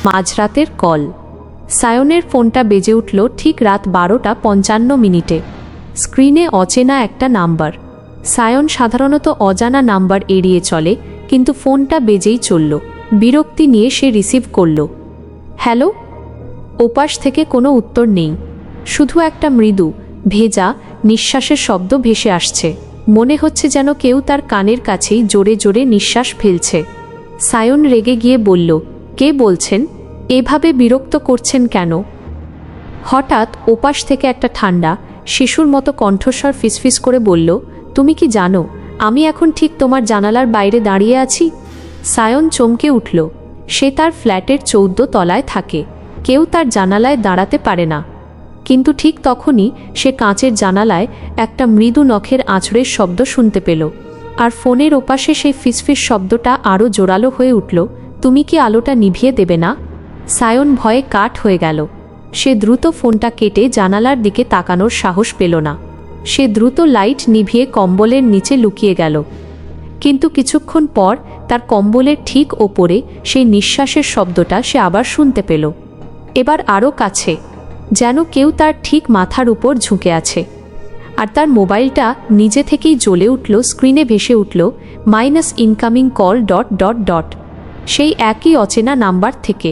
মাঝরাতের call. সায়নের ফোনটা বেজে উঠল ঠিক রাত 12:55। স্ক্রিনে অচেনা একটা নাম্বার। সায়ন সাধারণত অজানা নাম্বার এড়িয়ে চলে, কিন্তু ফোনটা বেজেই চলল। বিরক্তি নিয়ে সে রিসিভ করল। হ্যালো। ওপাশ থেকে কোনো উত্তর নেই, শুধু একটা মৃদু ভেজা নিঃশ্বাসের শব্দ ভেসে আসছে। মনে হচ্ছে যেন কেউ তার কানের কাছেই জোরে জোরে নিঃশ্বাস ফেলছে। সায়ন রেগে গিয়ে বলল, কে বলছেন? এভাবে বিরক্ত করছেন কেন? হঠাৎ ওপাশ থেকে একটা ঠান্ডা শিশুর মতো কণ্ঠস্বর ফিসফিস করে বলল, তুমি কি জানো আমি এখন ঠিক তোমার জানালার বাইরে দাঁড়িয়ে আছি? সায়ন চমকে উঠল। সে তার ফ্ল্যাটের 14 তলায় থাকে। কেউ তার জানালায় দাঁড়াতে পারে না। কিন্তু ঠিক তখনই সে কাঁচের জানালায় একটা মৃদু নখের আঁচড়ের শব্দ শুনতে পেল। আর ফোনের ওপাশে সেই ফিসফিস শব্দটা আরও জোরালো হয়ে উঠল, তুমি কি আলোটা নিভিয়ে দেবে না? সায়ন ভয়ে কাঠ হয়ে গেল। সে দ্রুত ফোনটা কেটে জানালার দিকে তাকানোর সাহস পেল না। সে দ্রুত লাইট নিভিয়ে কম্বলের নিচে লুকিয়ে গেল। কিন্তু কিছুক্ষণ পর তার কম্বলের ঠিক ওপরে সেই নিঃশ্বাসের শব্দটা সে আবার শুনতে পেল। এবার আরও কাছে, যেন কেউ তার ঠিক মাথার উপর ঝুঁকে আছে। আর তার মোবাইলটা নিজে থেকেই জ্বলে উঠল। স্ক্রিনে ভেসে উঠল মাইনাস ইনকামিং কল ... সেই একই অচেনা নাম্বার থেকে।